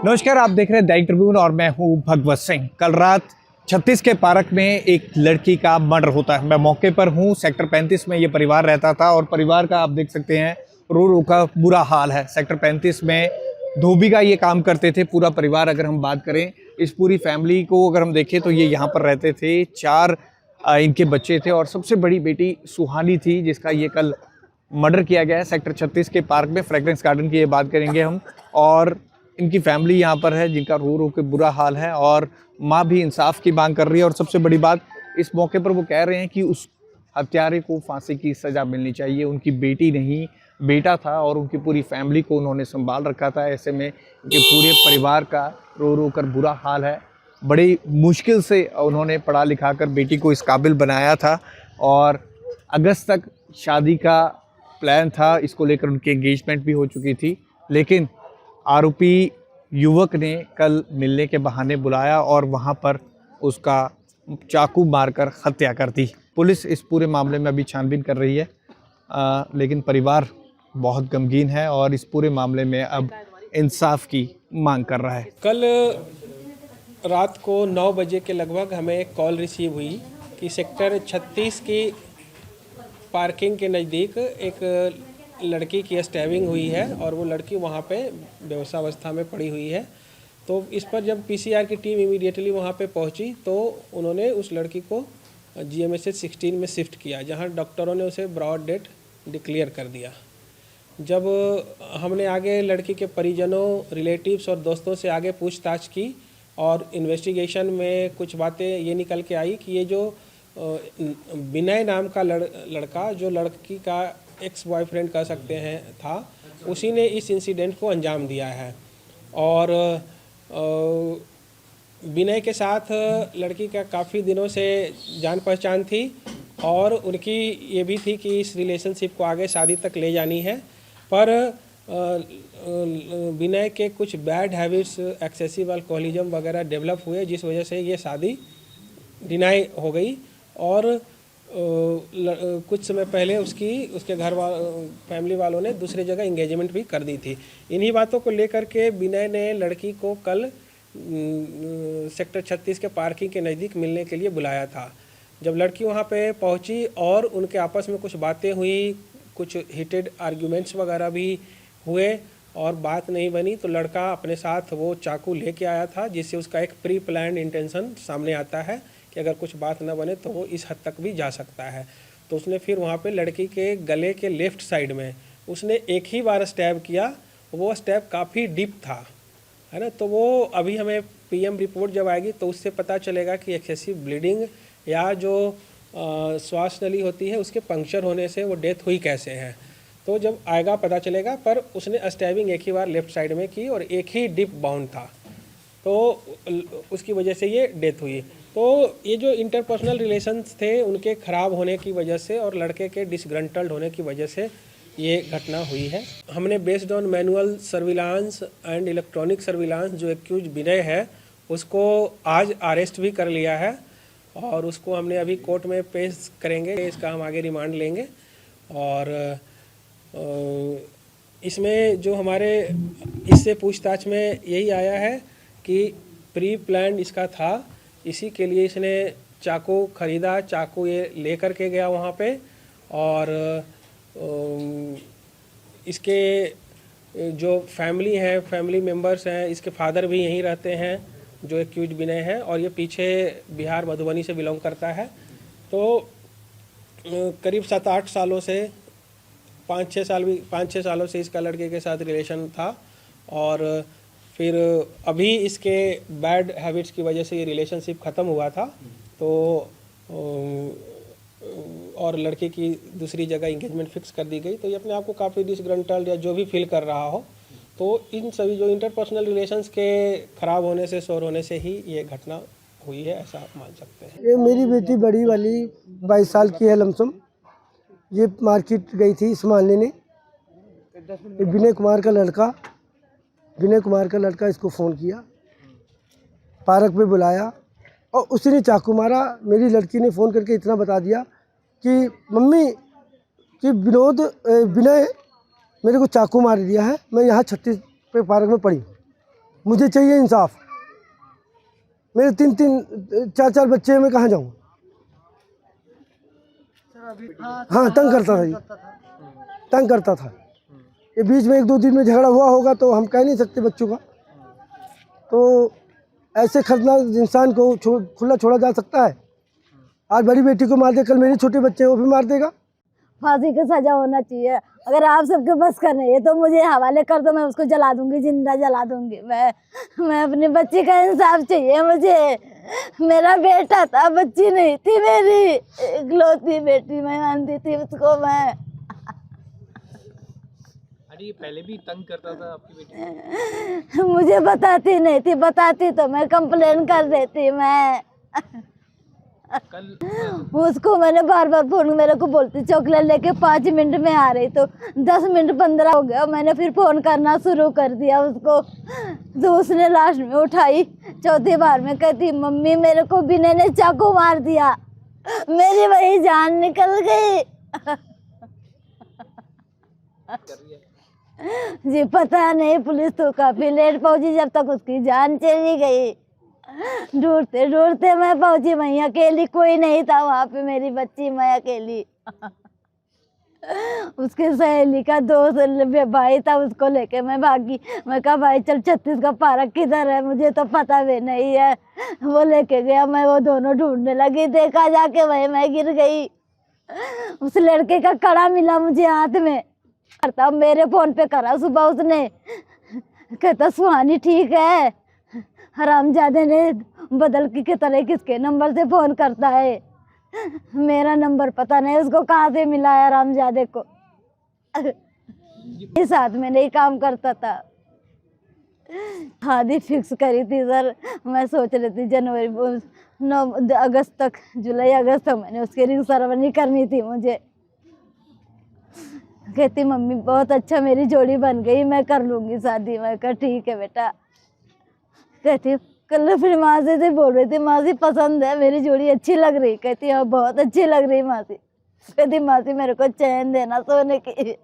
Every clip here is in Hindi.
नमस्कार, आप देख रहे हैं दैनिक ट्रिब्यून और मैं हूं भगवत सिंह। कल रात 36 के पार्क में एक लड़की का मर्डर होता है। मैं मौके पर हूं। सेक्टर 35 में ये परिवार रहता था और परिवार का आप देख सकते हैं रो रो का बुरा हाल है। सेक्टर 35 में धोबी का ये काम करते थे पूरा परिवार। अगर हम बात करें इस पूरी फैमिली को अगर हम देखें तो ये यहाँ पर रहते थे। 4 इनके बच्चे थे और सबसे बड़ी बेटी सुहानी थी जिसका ये कल मर्डर किया गया है सेक्टर 36 के पार्क में। फ्रेग्रेंस गार्डन की ये बात करेंगे हम। और इनकी फैमिली यहाँ पर है जिनका रो रो के बुरा हाल है और माँ भी इंसाफ की मांग कर रही है। और सबसे बड़ी बात इस मौके पर वो कह रहे हैं कि उस हत्यारे को फांसी की सज़ा मिलनी चाहिए। उनकी बेटी नहीं बेटा था और उनकी पूरी फैमिली को उन्होंने संभाल रखा था। ऐसे में इनके पूरे परिवार का रो रो कर बुरा हाल है। बड़ी मुश्किल से उन्होंने पढ़ा लिखा कर बेटी को इस काबिल बनाया था और अगस्त तक शादी का प्लान था। इसको लेकर उनकी एंगेजमेंट भी हो चुकी थी, लेकिन आरोपी युवक ने कल मिलने के बहाने बुलाया और वहां पर उसका चाकू मारकर हत्या कर दी। पुलिस इस पूरे मामले में अभी छानबीन कर रही है, लेकिन परिवार बहुत गमगीन है और इस पूरे मामले में अब इंसाफ की मांग कर रहा है। कल रात को 9 बजे के लगभग हमें एक कॉल रिसीव हुई कि सेक्टर 36 की पार्किंग के नज़दीक एक लड़की की स्टैबिंग हुई है और वो लड़की वहाँ पे बेहोशावस्था में पड़ी हुई है। तो इस पर जब पीसीआर की टीम इमीडिएटली वहाँ पे पहुँची तो उन्होंने उस लड़की को GMHS 16 में शिफ्ट किया, जहाँ डॉक्टरों ने उसे ब्रॉड डेथ डिक्लेयर कर दिया। जब हमने आगे लड़की के परिजनों, रिलेटिव्स और दोस्तों से आगे पूछताछ की और इन्वेस्टिगेशन में कुछ बातें ये निकल के आई कि ये जो विनय नाम का लड़का जो लड़की का एक्स बॉयफ्रेंड कह सकते हैं था, उसी ने इस इंसिडेंट को अंजाम दिया है। और विनय के साथ लड़की का काफ़ी दिनों से जान पहचान थी और उनकी ये भी थी कि इस रिलेशनशिप को आगे शादी तक ले जानी है। पर विनय के कुछ बैड हैबिट्स, एक्सेसिव अल्कोहलिज्म वगैरह डेवलप हुए, जिस वजह से ये शादी डिनाई हो गई। और कुछ समय पहले उसके फैमिली वालों ने दूसरी जगह इंगेजमेंट भी कर दी थी। इन्हीं बातों को लेकर के विनय ने लड़की को कल सेक्टर 36 के पार्किंग के नज़दीक मिलने के लिए बुलाया था। जब लड़की वहां पे पहुंची और उनके आपस में कुछ बातें हुई, कुछ हीटेड आर्ग्यूमेंट्स वगैरह भी हुए और बात नहीं बनी, तो लड़का अपने साथ वो चाकू लेके आया था, जिससे उसका एक प्री प्लान्ड इंटेंशन सामने आता है कि अगर कुछ बात न बने तो वो इस हद तक भी जा सकता है। तो उसने फिर वहाँ पे लड़की के गले के लेफ़्ट साइड में उसने एक ही बार स्टैब किया। वो स्टैब काफ़ी डीप था, है ना। तो वो अभी हमें PM रिपोर्ट जब आएगी तो उससे पता चलेगा कि एक्सेसिव ब्लीडिंग या जो श्वास नली होती है उसके पंक्चर होने से वो डेथ हुई कैसे है, तो जब आएगा पता चलेगा। पर उसने स्टैबिंग एक ही बार लेफ़्ट साइड में की और एक ही डीप बाउंड था, तो उसकी वजह से ये डेथ हुई। तो ये जो इंटरपर्सनल रिलेशंस थे उनके ख़राब होने की वजह से और लड़के के डिसग्रंटल्ड होने की वजह से ये घटना हुई है। हमने based on manual surveillance and electronic surveillance जो एक्यूज विनय है उसको आज अरेस्ट भी कर लिया है और उसको हमने अभी कोर्ट में पेश करेंगे। इसका हम आगे रिमांड लेंगे। और इसमें जो हमारे इससे पूछताछ में यही आया है कि प्री प्लान्ड इसका था, इसी के लिए इसने चाकू ख़रीदा, चाकू ये लेकर के गया वहाँ पे। और इसके जो फैमिली है, फैमिली मेम्बर्स हैं, इसके फादर भी यहीं रहते हैं जो एक्यूज विनय है और ये पीछे बिहार मधुबनी से बिलोंग करता है। तो करीब 7-8 सालों से 5-6 सालों से इसका लड़के के साथ रिलेशन था और फिर अभी इसके बैड हैबिट्स की वजह से ये रिलेशनशिप ख़त्म हुआ था। तो और लड़के की दूसरी जगह इंगेजमेंट फिक्स कर दी गई। तो ये अपने आप को काफ़ी डिसग्रंटल्ड या जो भी फील कर रहा हो, तो इन सभी जो इंटरपर्सनल रिलेशंस के ख़राब होने से, शोर होने से ही ये घटना हुई है, ऐसा आप मान सकते हैं। ये मेरी बेटी बड़ी वाली 22 साल की है लमसम। ये मार्केट गई थी सामान लेने। विनय कुमार का लड़का इसको फ़ोन किया, पार्क में बुलाया और उसी ने चाकू मारा। मेरी लड़की ने फ़ोन करके इतना बता दिया कि मम्मी कि विनय मेरे को चाकू मार दिया है, मैं यहाँ 36 पे पार्क में पड़ी। मुझे चाहिए इंसाफ। मेरे 3-4 बच्चे हैं, मैं कहाँ जाऊँ? हाँ, तंग करता था ये, तंग करता था। ये बीच में 1-2 दिन में झगड़ा हुआ होगा तो हम कह नहीं सकते बच्चों का। तो ऐसे खतरनाक इंसान को खुला छोड़ा जा सकता है? आज बड़ी बेटी को मार दे, कल मेरे छोटे बच्चे वो भी मार देगा। फांसी की सजा होना चाहिए। अगर आप सबके बस का नहीं है तो मुझे हवाले कर दो, मैं उसको जला दूंगी, जिंदा जला दूंगी। मैं अपनी बच्ची का इंसाफ चाहिए मुझे। मेरा बेटा था, बच्ची नहीं थी मेरी, इकलौती बेटी मैं मानती थी उसको मैं। अरे पहले भी तंग करता था आपकी बेटी? मुझे बताती नहीं थी, बताती तो मैं कंप्लेन कर देती। मैं कल उसको मैंने बार बार फोन, मेरे को बोलती चॉकलेट लेके 5 मिनट में आ रही, तो 10 मिनट 15 हो गया, मैंने फिर फोन करना शुरू कर दिया उसको। तो उसने लास्ट में उठाई, चौथी बार में कहती मम्मी मेरे को विनय ने चाकू मार दिया, मेरी वही जान निकल गई। जी पता नहीं, पुलिस तो काफी लेट पहुंची, जब तक उसकी जान चली गई। ढूंढते ढूंढते मैं पहुंची, वहीं अकेली, कोई नहीं था वहां पे, मेरी बच्ची मैं अकेली। उसके सहेली का दोस्त भाई था, उसको लेके मैं भागी। मैं कहा भाई चल, 36 का पार्क किधर है, मुझे तो पता भी नहीं है। वो लेके गया, मैं वो दोनों ढूंढने लगी, देखा जाके वही मैं गिर गई। उस लड़के का कड़ा मिला मुझे हाथ में, करता मेरे फोन पे करा सुबह उसने, कहता सुहानी ठीक है। हरामजादे ने बदल की तरह किसके नंबर से फोन करता है, मेरा नंबर पता नहीं उसको कहाँ से मिला है हरामजादे को। इस साथ में नहीं काम करता था। शादी फिक्स करी थी सर, मैं सोच रही थी जनवरी 9 अगस्त तक, जुलाई अगस्त तक मैंने उसकी रिंग सेरेमनी करनी थी मुझे। कहती मम्मी बहुत अच्छा, मेरी जोड़ी बन गई, मैं कर लूँगी शादी। मैं कहा ठीक है बेटा। कहती कल फिर मासी से बोल रही थी, मासी पसंद है, मेरी जोड़ी अच्छी लग रही। कहती हाँ बहुत अच्छी लग रही मासी। कहती मासी मेरे को चैन देना सोने की।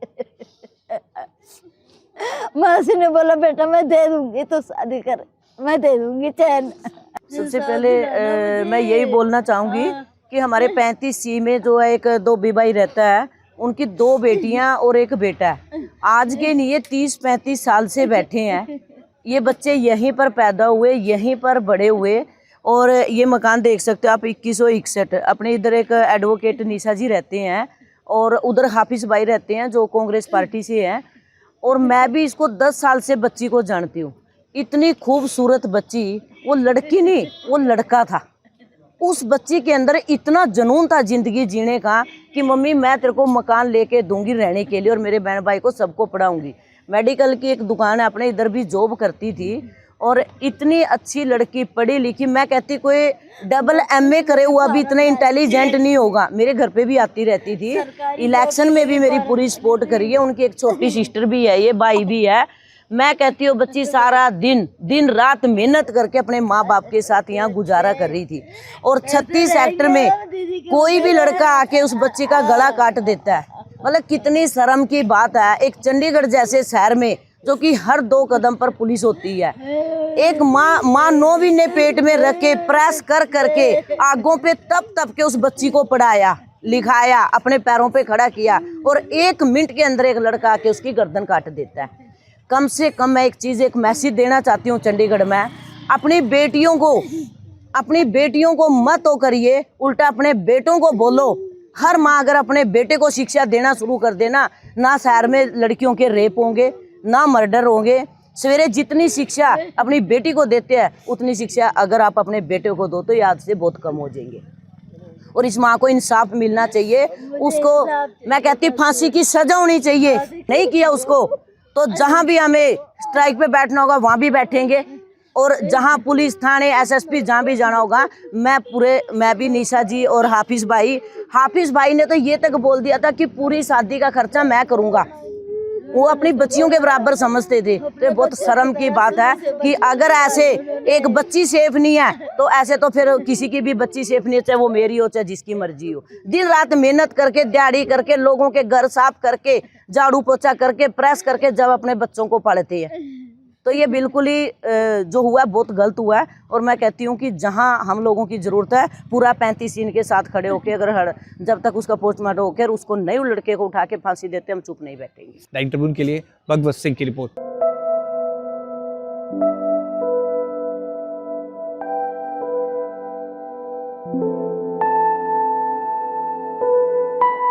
मासी ने बोला बेटा मैं दे दूंगी, तो शादी कर, मैं दे दूंगी चैन। सबसे पहले मैं यही बोलना चाहूँगी कि हमारे 35C में जो है एक 2 भाई रहता है, उनकी 2 बेटियां और 1 बेटा है। आज के नहीं, 30-35 साल से बैठे हैं। ये बच्चे यहीं पर पैदा हुए, यहीं पर बड़े हुए। और ये मकान देख सकते हो आप, 2161। अपने इधर एक एडवोकेट निशा जी रहते हैं और उधर हाफिज भाई रहते हैं जो कांग्रेस पार्टी से हैं। और मैं भी इसको 10 साल से बच्ची को जानती हूँ। इतनी खूबसूरत बच्ची, वो लड़की नहीं वो लड़का था। उस बच्ची के अंदर इतना जुनून था जिंदगी जीने का कि मम्मी मैं तेरे को मकान लेके दूंगी रहने के लिए, और मेरे बहन भाई को सबको पढ़ाऊंगी। मेडिकल की एक दुकान है, अपने इधर भी जॉब करती थी। और इतनी अच्छी लड़की, पढ़ी लिखी, मैं कहती कोई डबल MA करे हुआ भी इतना इंटेलिजेंट नहीं होगा। मेरे घर पे भी आती रहती थी, इलेक्शन में भी मेरी पूरी सपोर्ट करी है। उनकी एक छोटी सिस्टर भी है, ये भाई भी है। मैं कहती हूँ बच्ची सारा दिन रात मेहनत करके अपने माँ बाप के साथ यहाँ गुजारा कर रही थी। और 36 सेक्टर में कोई भी लड़का आके उस बच्ची का गला काट देता है, मतलब कितनी शर्म की बात है। एक चंडीगढ़ जैसे शहर में जो कि हर 2 कदम पर पुलिस होती है, एक माँ 9 महीने पेट में रख के प्रेस कर करके आगों पे तप के उस बच्ची को पढ़ाया, लिखाया, अपने पैरों पे खड़ा किया, और 1 मिनट के अंदर एक लड़का आके उसकी गर्दन काट देता है। कम से कम मैं एक मैसेज देना चाहती हूँ चंडीगढ़ में, अपनी बेटियों को मत हो करिए, उल्टा अपने बेटों को बोलो। हर माँ अगर अपने बेटे को शिक्षा देना शुरू कर देना, ना शहर में लड़कियों के रेप होंगे, ना मर्डर होंगे। सवेरे जितनी शिक्षा अपनी बेटी को देते हैं, उतनी शिक्षा अगर आप अपने बेटे को दो तो याद से बहुत कम हो जाएंगे। और इस माँ को इंसाफ मिलना चाहिए। उसको मैं कहती फांसी की सजा होनी चाहिए। नहीं किया उसको तो जहाँ भी हमें स्ट्राइक पे बैठना होगा वहाँ भी बैठेंगे। और जहाँ पुलिस थाने SSP जहाँ भी जाना होगा, मैं भी निशा जी और हाफिज भाई ने तो ये तक बोल दिया था कि पूरी शादी का खर्चा मैं करूँगा। वो अपनी बच्चियों के बराबर समझते थे। तो बहुत शर्म की बात है कि अगर ऐसे एक बच्ची सेफ नहीं है तो ऐसे तो फिर किसी की भी बच्ची सेफ नहीं है, चाहे वो मेरी हो चाहे जिसकी मर्जी हो। दिन रात मेहनत करके, दिहाड़ी करके, लोगों के घर साफ करके, झाड़ू पोछा करके, प्रेस करके जब अपने बच्चों को पढ़ते हैं, तो ये बिल्कुल ही जो हुआ है बहुत गलत हुआ है। और मैं कहती हूँ कि जहाँ हम लोगों की ज़रूरत है पूरा 35 इनके साथ खड़े होकर, अगर जब तक उसका पोस्टमार्टम होकर उसको नए लड़के को उठा के फांसी देते हम चुप नहीं बैठेंगे। दैनिक ट्रिब्यून के लिए भगवत सिंह की रिपोर्ट।